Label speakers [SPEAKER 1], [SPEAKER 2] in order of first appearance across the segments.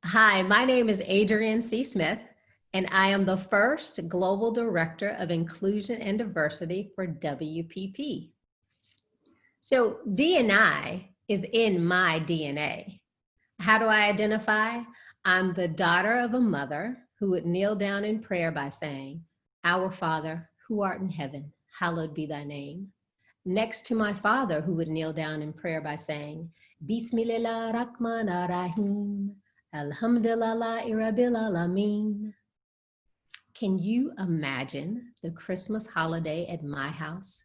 [SPEAKER 1] Hi, my name is Adrianne C. Smith, and I am the first Global Director of Inclusion and Diversity for WPP. So D&I is in my DNA. How do I identify? I'm the daughter of a mother who would kneel down in prayer by saying, "Our Father, who art in heaven, hallowed be thy name." Next to my father, who would kneel down in prayer by saying, "Bismillah Rahman Rahim, Alhamdulillah Rabbil Alameen." Can you imagine the Christmas holiday at my house?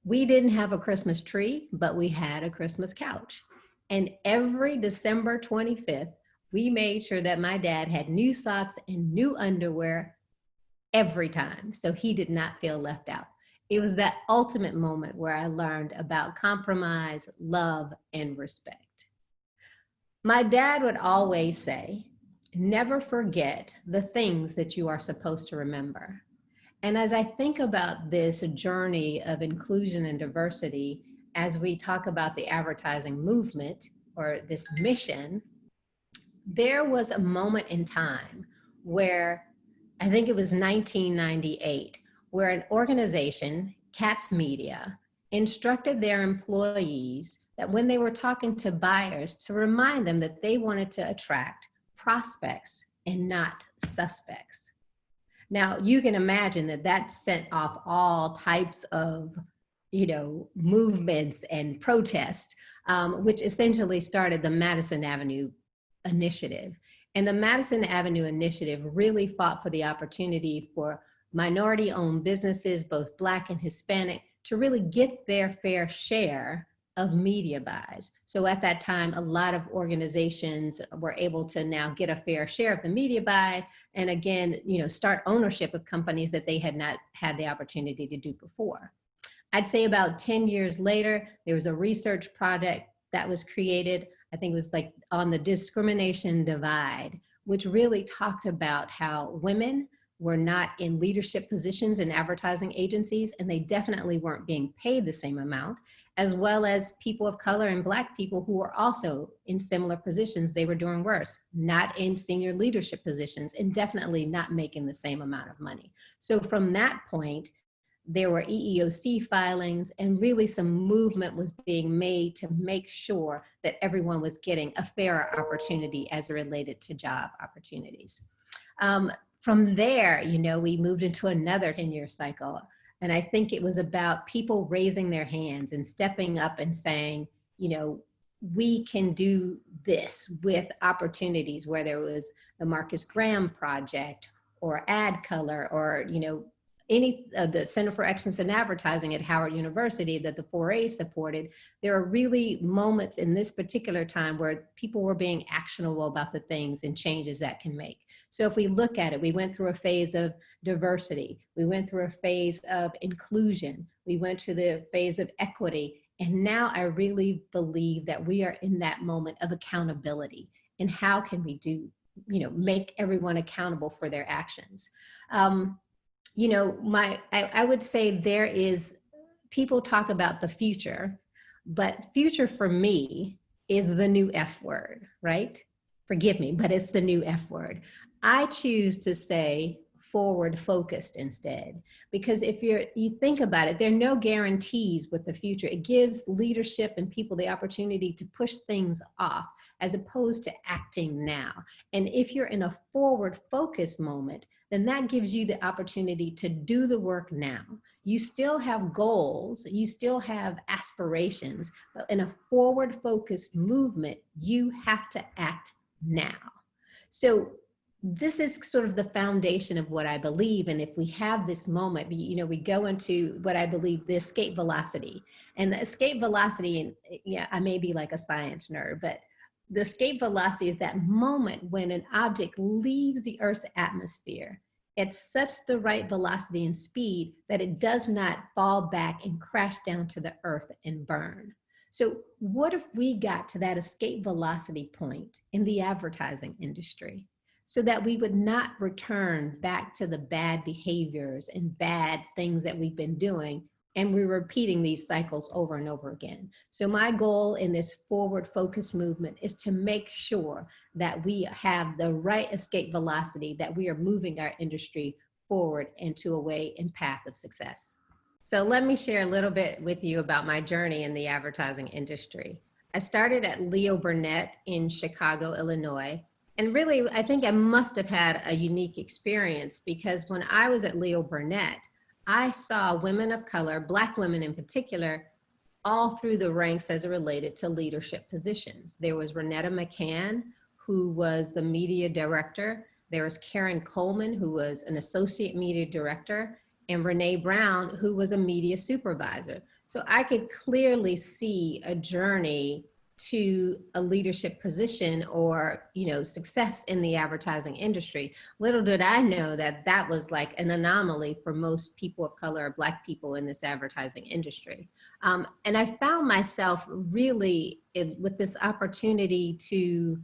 [SPEAKER 1] We didn't have a Christmas tree, but we had a Christmas couch. And every December 25th, we made sure that my dad had new socks and new underwear every time, so he did not feel left out. It was that ultimate moment where I learned about compromise, love, and respect. My dad would always say, never forget the things that you are supposed to remember. And as I think about this journey of inclusion and diversity, as we talk about the advertising movement or this mission, there was a moment in time where I think it was 1998, where an organization, Katz Media, instructed their employees that when they were talking to buyers to remind them that they wanted to attract prospects and not suspects. Now, you can imagine that that sent off all types of, movements and protests, which essentially started the Madison Avenue Initiative. And the Madison Avenue Initiative really fought for the opportunity for minority-owned businesses, both Black and Hispanic, to really get their fair share of media buys. So at that time, a lot of organizations were able to now get a fair share of the media buy, and again, start ownership of companies that they had not had the opportunity to do before. I'd say about 10 years later, there was a research project that was created. I think it was like on the discrimination divide, which really talked about how women were not in leadership positions in advertising agencies, and they definitely weren't being paid the same amount, as well as people of color and Black people who were also in similar positions. They were doing worse, not in senior leadership positions, and definitely not making the same amount of money. So from that point, there were EEOC filings, and really some movement was being made to make sure that everyone was getting a fairer opportunity as it related to job opportunities. From there, we moved into another 10-year cycle. And I think it was about people raising their hands and stepping up and saying, we can do this with opportunities, whether it was the Marcus Graham Project or Ad Color or, the Center for Excellence in Advertising at Howard University that the 4A supported. There are really moments in this particular time where people were being actionable about the things and changes that can make. So if we look at it, we went through a phase of diversity, we went through a phase of inclusion, we went to the phase of equity, and now I really believe that we are in that moment of accountability. And how can we do, make everyone accountable for their actions? I would say there is, people talk about the future, but future for me is the new F word, right? Forgive me, but it's the new F word. I choose to say forward focused instead, because if you think about it, there are no guarantees with the future. It gives leadership and people the opportunity to push things off as opposed to acting now. And if you're in a forward focused moment, then that gives you the opportunity to do the work now. You still have goals, you still have aspirations, but in a forward focused movement, you have to act now. So this is sort of the foundation of what I believe. And if we have this moment, we go into what I believe the escape velocity. And the escape velocity, and I may be like a science nerd, but the escape velocity is that moment when an object leaves the Earth's atmosphere at such the right velocity and speed that it does not fall back and crash down to the earth and burn. So what if we got to that escape velocity point in the advertising industry, so that we would not return back to the bad behaviors and bad things that we've been doing? And we're repeating these cycles over and over again. So my goal in this forward focus movement is to make sure that we have the right escape velocity, that we are moving our industry forward into a way and path of success. So let me share a little bit with you about my journey in the advertising industry. I started at Leo Burnett in Chicago, Illinois. And really, I think I must have had a unique experience, because when I was at Leo Burnett, I saw women of color, Black women in particular, all through the ranks as it related to leadership positions. There was Renetta McCann, who was the media director. There was Karen Coleman, who was an associate media director, and Renee Brown, who was a media supervisor. So I could clearly see a journey to a leadership position or, success in the advertising industry. Little did I know that that was like an anomaly for most people of color or Black people in this advertising industry. And I found myself really with this opportunity to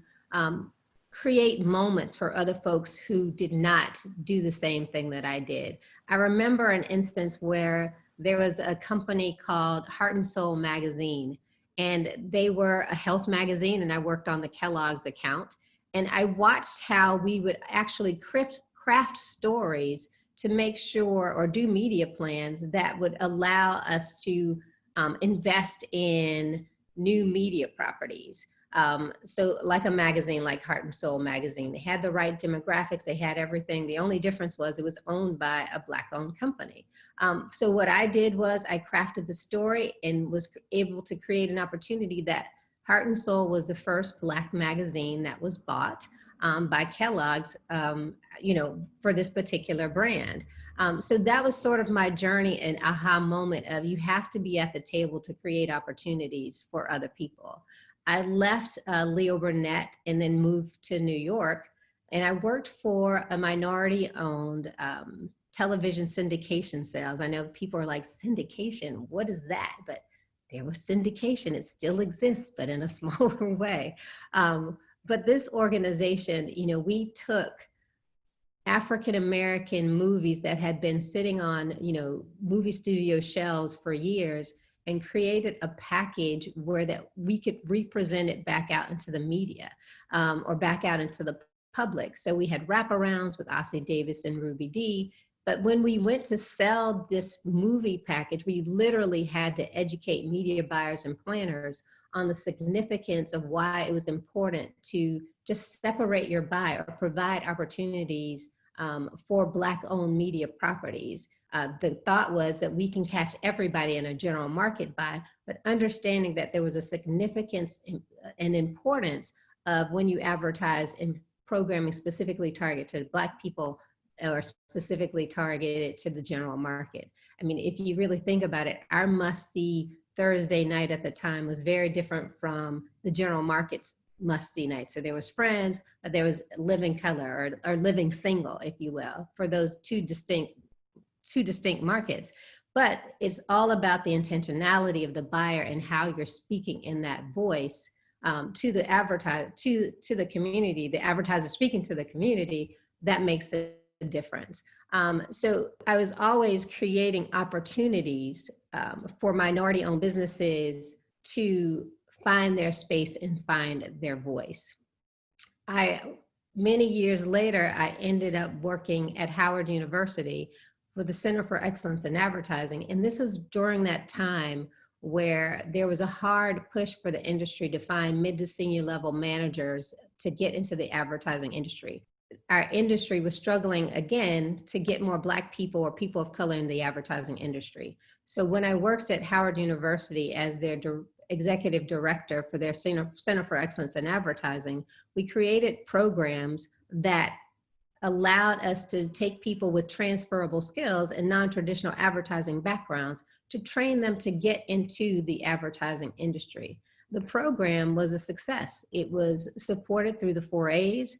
[SPEAKER 1] create moments for other folks who did not do the same thing that I did. I remember an instance where there was a company called Heart and Soul magazine, and they were a health magazine, and I worked on the Kellogg's account. And I watched how we would actually craft stories to make sure, or do media plans that would allow us to invest in new media properties. So like a magazine like Heart and Soul magazine, they had the right demographics, they had everything. The only difference was it was owned by a Black-owned company. So what I did was I crafted the story and was able to create an opportunity that Heart and Soul was the first Black magazine that was bought by Kellogg's, for this particular brand. So that was sort of my journey and aha moment of, you have to be at the table to create opportunities for other people. I left Leo Burnett and then moved to New York, and I worked for a minority-owned television syndication sales. I know people are like, syndication, what is that? But there was syndication. It still exists, but in a smaller way. But this organization, we took African-American movies that had been sitting on, movie studio shelves for years, and created a package where that we could represent it back out into the media or back out into the public. So we had wraparounds with Ossie Davis and Ruby Dee. But when we went to sell this movie package, we literally had to educate media buyers and planners on the significance of why it was important to just separate your buy or provide opportunities for Black-owned media properties. The thought was that we can catch everybody in a general market buy, but understanding that there was a significance and importance of when you advertise in programming specifically targeted to Black people or specifically targeted to the general market. I mean, if you really think about it, our must-see Thursday night at the time was very different from the general market's must-see night. So there was Friends, but there was Living Color or Living Single, if you will, for those two distinct markets. But it's all about the intentionality of the buyer and how you're speaking in that voice to the advertiser, to the community, the advertiser speaking to the community, that makes the difference. So I was always creating opportunities for minority-owned businesses to find their space and find their voice. Many years later, I ended up working at Howard University for the Center for Excellence in Advertising. And this is during that time where there was a hard push for the industry to find mid to senior level managers to get into the advertising industry. Our industry was struggling again to get more Black people or people of color in the advertising industry. So when I worked at Howard University as their executive director for their Center for Excellence in Advertising, we created programs that allowed us to take people with transferable skills and non-traditional advertising backgrounds to train them to get into the advertising industry. The program was a success. It was supported through the 4As.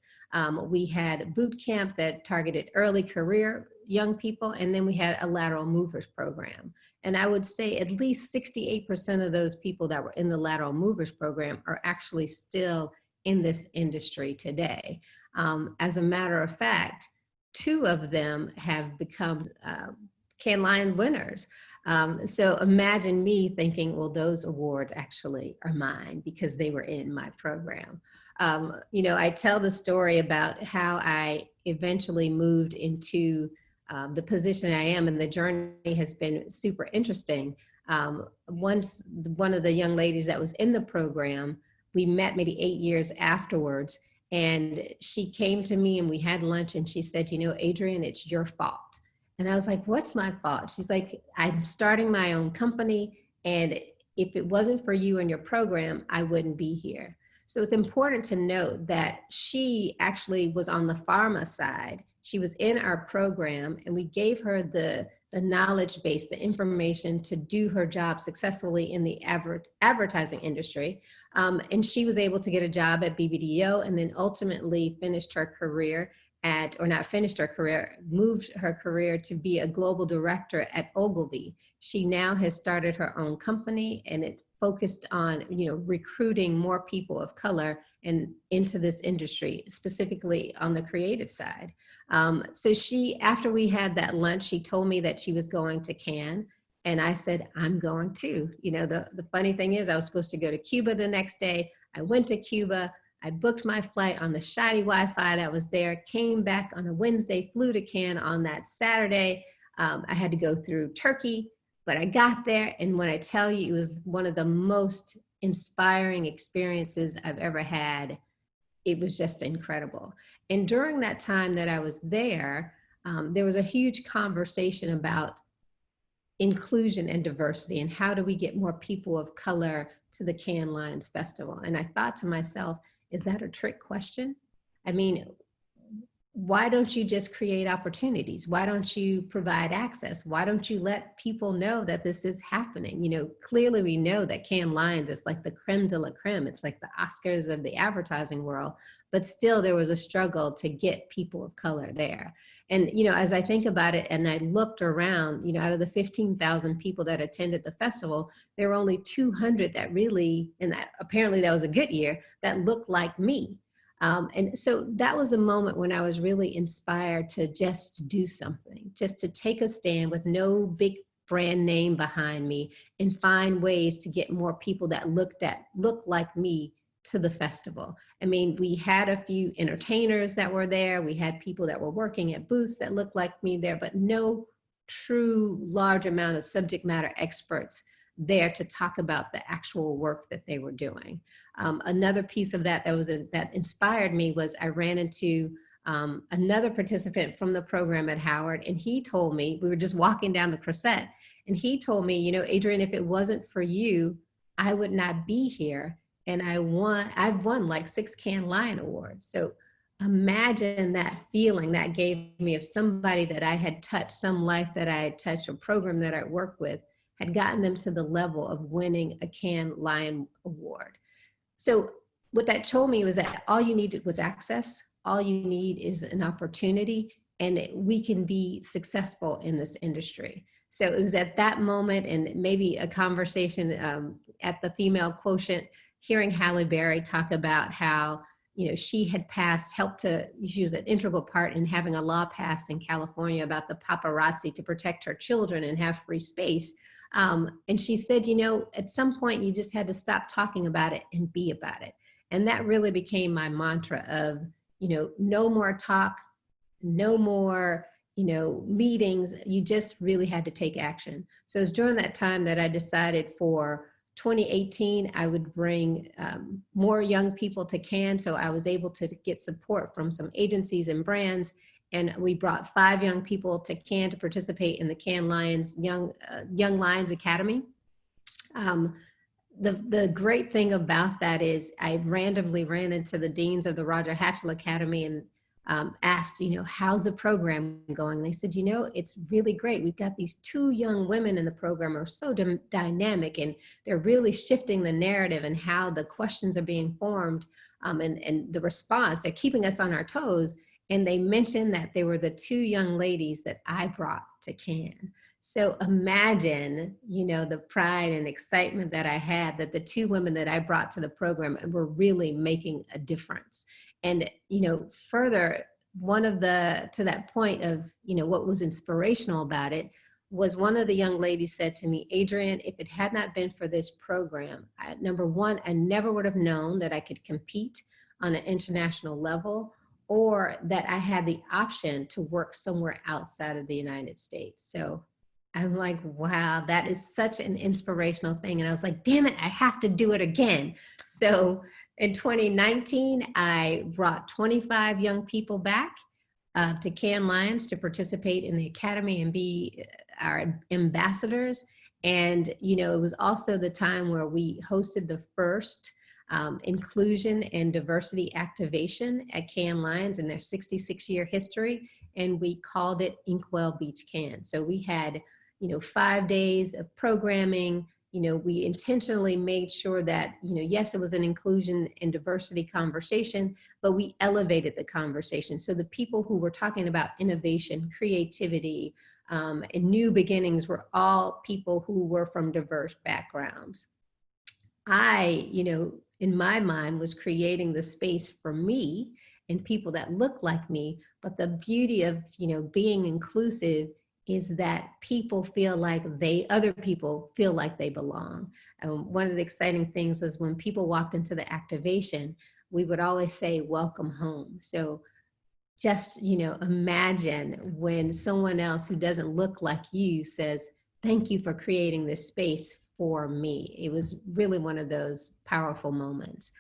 [SPEAKER 1] We had boot camp that targeted early career young people, and then we had a lateral movers program. And I would say at least 68% of those people that were in the lateral movers program are actually still in this industry today. As a matter of fact, 2 of them have become Cannes Lion winners. So imagine me thinking, well, those awards actually are mine because they were in my program. I tell the story about how I eventually moved into the position I am, and the journey has been super interesting. Once one of the young ladies that was in the program, we met maybe 8 years afterwards, and she came to me and we had lunch, and she said, Adrianne, it's your fault. And I was like, what's my fault? She's like, I'm starting my own company, and if it wasn't for you and your program, I wouldn't be here. So it's important to note that she actually was on the pharma side. She was in our program, and we gave her the knowledge base, the information to do her job successfully in the advertising industry. And she was able to get a job at BBDO, and then ultimately finished her career moved her career to be a global director at Ogilvy. She now has started her own company, and it focused on, recruiting more people of color and into this industry, specifically on the creative side. So after we had that lunch, she told me that she was going to Cannes. And I said, I'm going too. The funny thing is, I was supposed to go to Cuba the next day. I went to Cuba. I booked my flight on the shoddy Wi-Fi that was there, came back on a Wednesday, flew to Cannes on that Saturday. I had to go through Turkey, but I got there. And when I tell you, it was one of the most inspiring experiences I've ever had. It was just incredible. And during that time that I was there was a huge conversation about inclusion and diversity, and how do we get more people of color to the Cannes Lions Festival. And I thought to myself, is that a trick question? I mean, why don't you just create opportunities? Why don't you provide access? Why don't you let people know that this is happening? Clearly we know that Cannes Lions is like the creme de la creme. It's like the Oscars of the advertising world, but still there was a struggle to get people of color there. And, as I think about it and I looked around, out of the 15,000 people that attended the festival, there were only 200 that really, and apparently that was a good year, that looked like me. And so that was a moment when I was really inspired to just do something, just to take a stand with no big brand name behind me and find ways to get more people that look like me to the festival. I mean, we had a few entertainers that were there. We had people that were working at booths that looked like me there, but no true large amount of subject matter experts there to talk about the actual work that they were doing. Another piece of that that inspired me was I ran into another participant from the program at Howard, and he told me, we were just walking down the Crescent, and he told me, Adrianne, if it wasn't for you, I would not be here. And I've won like 6 Cannes Lion Awards. So imagine that feeling that gave me of somebody that I had touched, some life that I had touched, or program that I worked with, had gotten them to the level of winning a Cannes Lion Award. So what that told me was that all you needed was access. All you need is an opportunity, and we can be successful in this industry. So it was at that moment, and maybe a conversation at the Female Quotient, hearing Halle Berry talk about how, she had she was an integral part in having a law passed in California about the paparazzi to protect her children and have free space. And she said, at some point you just had to stop talking about it and be about it. And that really became my mantra of, no more talk, no more, meetings. You just really had to take action. So it was during that time that I decided for 2018, I would bring more young people to Cannes. So I was able to get support from some agencies and brands. And we brought 5 young people to Cannes to participate in the Cannes Lions Young Lions Academy. The great thing about that is I randomly ran into the deans of the Roger Hatchell Academy and asked, how's the program going? And they said, it's really great. We've got these 2 young women in the program who are so dynamic, and they're really shifting the narrative and how the questions are being formed and the response. They're keeping us on our toes. And they mentioned that they were the 2 young ladies that I brought to Cannes. So imagine, the pride and excitement that I had that the 2 women that I brought to the program were really making a difference. And, further, to that point of, what was inspirational about it was one of the young ladies said to me, Adrianne, if it had not been for this program, number one, I never would have known that I could compete on an international level, or that I had the option to work somewhere outside of the United States. So I'm like, wow, that is such an inspirational thing. And I was like, damn it, I have to do it again. So in 2019, I brought 25 young people back to Cannes Lions to participate in the academy and be our ambassadors. And, you know, it was also the time where we hosted the first inclusion and diversity activation at Cannes Lions in their 66-year history. And we called it Inkwell Beach Cannes. So we had, you know, 5 days of programming. You know, we intentionally made sure that, you know, yes, it was an inclusion and diversity conversation, but we elevated the conversation. So the people who were talking about innovation, creativity, and new beginnings were all people who were from diverse backgrounds. I, you know, in my mind was creating the space for me and people that look like me, but the beauty of, you know, being inclusive is that people feel like other people feel like they belong. One of the exciting things was when people walked into the activation, we would always say, welcome home. So just, you know, imagine when someone else who doesn't look like you says, thank you for creating this space for me. It was really one of those powerful moments.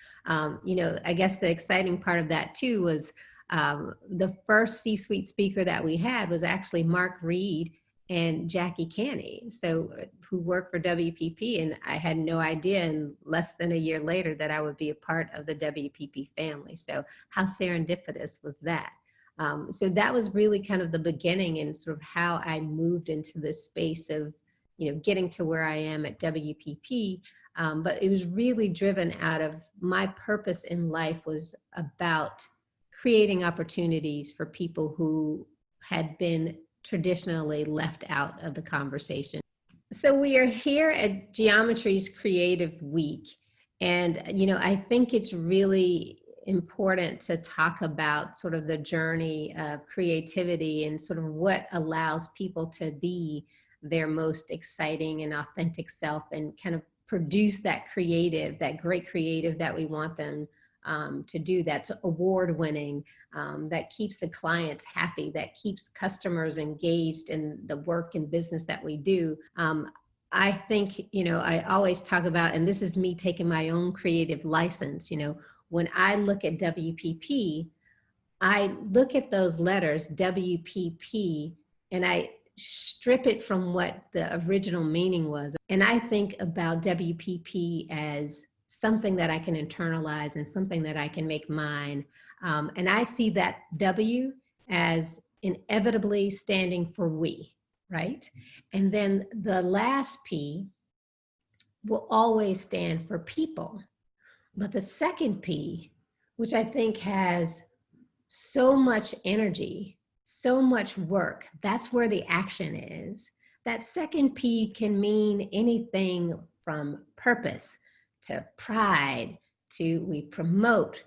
[SPEAKER 1] You know, I guess the exciting part of that too was the first C-suite speaker that we had was actually Mark Reed and Jackie Canny, so who worked for WPP, and I had no idea in less than a year later that I would be a part of the WPP family. So how serendipitous was that? So that was really kind of the beginning and sort of how I moved into this space of, you know, getting to where I am at WPP. But it was really driven out of my purpose in life was about creating opportunities for people who had been traditionally left out of the conversation. So we are here at Geometry's Creative Week. And, you know, I think it's really important to talk about sort of the journey of creativity and sort of what allows people to be their most exciting and authentic self and kind of produce that creative, that great creative that we want them to do, that's award-winning, that keeps the clients happy, that keeps customers engaged in the work and business that we do. I think, you know, I always talk about, and this is me taking my own creative license, you know, when I look at WPP, I look at those letters, WPP, and I strip it from what the original meaning was. And I think about WPP as something that I can internalize and something that I can make mine. And I see that W as inevitably standing for we, right? And then the last P will always stand for people. But the second P, which I think has so much energy, so much work, that's where the action is. That second P can mean anything from purpose to pride to we promote,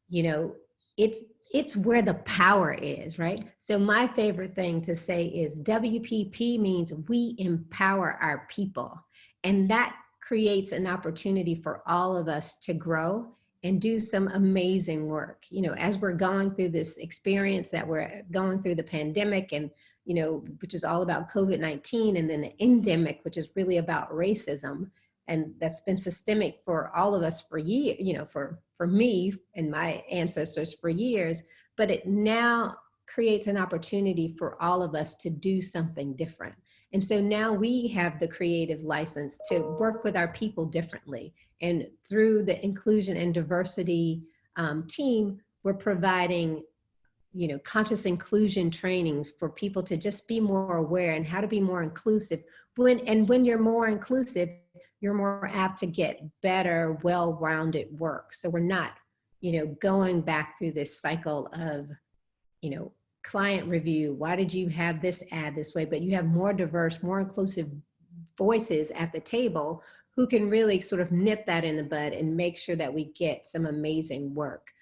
[SPEAKER 1] you know, it's where the power is, right? So my favorite thing to say is WPP means we empower our people. And that creates an opportunity for all of us to grow and do some amazing work. You know, as we're going through this experience that we're going through the pandemic and, you know, which is all about COVID-19, and then the endemic, which is really about racism. And that's been systemic for all of us for years, you know, for me and my ancestors for years, but it now creates an opportunity for all of us to do something different. And so now we have the creative license to work with our people differently. And through the inclusion and diversity team, we're providing, you know, conscious inclusion trainings for people to just be more aware and how to be more inclusive. When you're more inclusive, you're more apt to get better, well-rounded work. So we're not, you know, going back through this cycle of, you know, client review. Why did you have this ad this way? But you have more diverse, more inclusive voices at the table who can really sort of nip that in the bud and make sure that we get some amazing work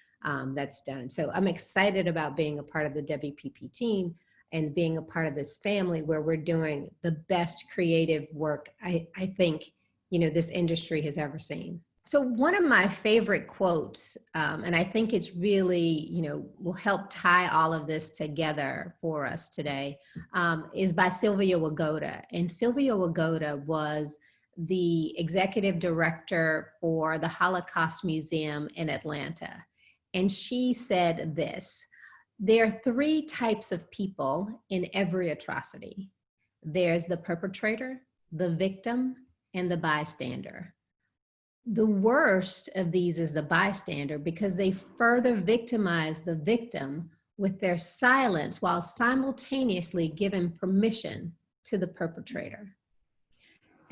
[SPEAKER 1] that's done. So I'm excited about being a part of the WPP team and being a part of this family where we're doing the best creative work I think, this industry has ever seen. So one of my favorite quotes, and I think it's really, will help tie all of this together for us today, is by Sylvia Wagoda. And Sylvia Wagoda was the executive director for the Holocaust Museum in Atlanta. And she said this: there are three types of people in every atrocity. There's the perpetrator, the victim, and the bystander. The worst of these is the bystander, because they further victimize the victim with their silence while simultaneously giving permission to the perpetrator.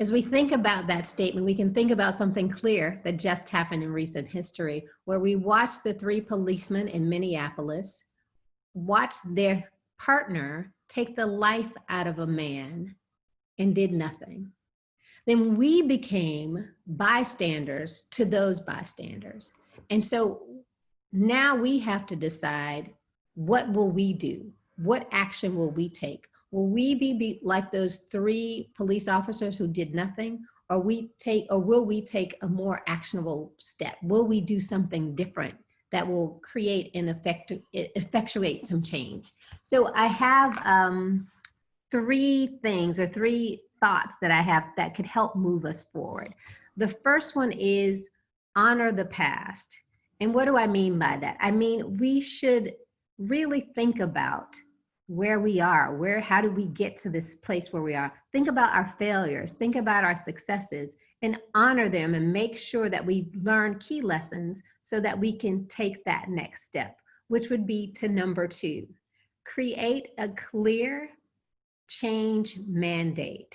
[SPEAKER 1] As we think about that statement, we can think about something clear that just happened in recent history, where we watched the three policemen in Minneapolis watch their partner take the life out of a man and did nothing. Then we became bystanders to those bystanders. And so now we have to decide, what will we do? What action will we take? Will we be like those three police officers who did nothing? Or will we take a more actionable step? Will we do something different that will create and effectuate some change? So I have three thoughts that I have that could help move us forward. The first one is honor the past. And what do I mean by that? I mean, we should really think about where we are, how do we get to this place where we are? Think about our failures, think about our successes, and honor them, and make sure that we learn key lessons so that we can take that next step, which would be to number 2, create a clear change mandate.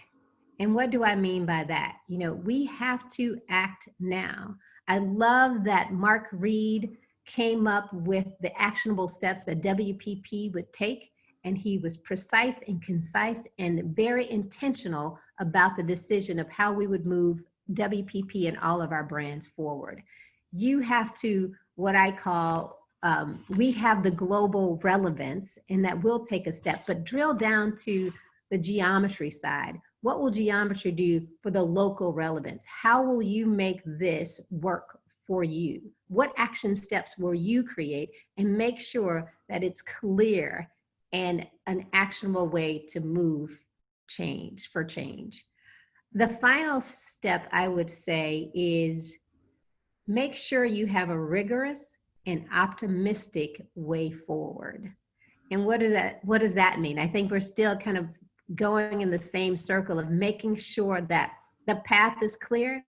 [SPEAKER 1] And what do I mean by that? We have to act now. I love that Mark Reed came up with the actionable steps that WPP would take, and he was precise and concise and very intentional about the decision of how we would move WPP and all of our brands forward. You have to, what I call, we have the global relevance, and that will take a step, but drill down to the geometry side. What will geometry do for the local relevance? How will you make this work for you? What action steps will you create, and make sure that it's clear and an actionable way to move for change. The final step, I would say, is make sure you have a rigorous and optimistic way forward. And what does that mean? I think we're still kind of going in the same circle of making sure that the path is clear,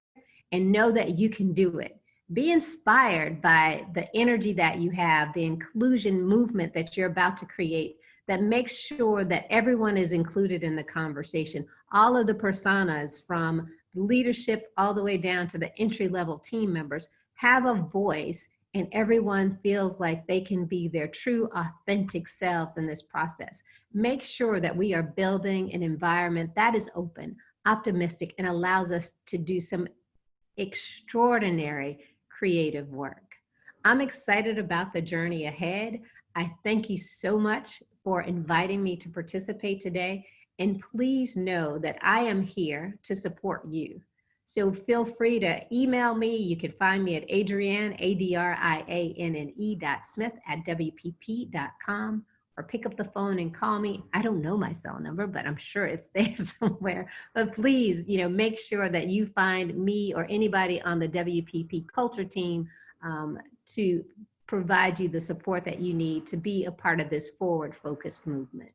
[SPEAKER 1] and know that you can do it. Be inspired by the energy that you have, the inclusion movement that you're about to create, that makes sure that everyone is included in the conversation. All of the personas, from leadership all the way down to the entry-level team members, have a voice, and everyone feels like they can be their true, authentic selves in this process. Make sure that we are building an environment that is open, optimistic, and allows us to do some extraordinary creative work. I'm excited about the journey ahead. I thank you so much for inviting me to participate today. And please know that I am here to support you. So feel free to email me. You can find me at Adrianne, adrianne.smith@wpp.com, or pick up the phone and call me. I don't know my cell number, but I'm sure it's there somewhere. But please, make sure that you find me or anybody on the WPP culture team to provide you the support that you need to be a part of this forward-focused movement.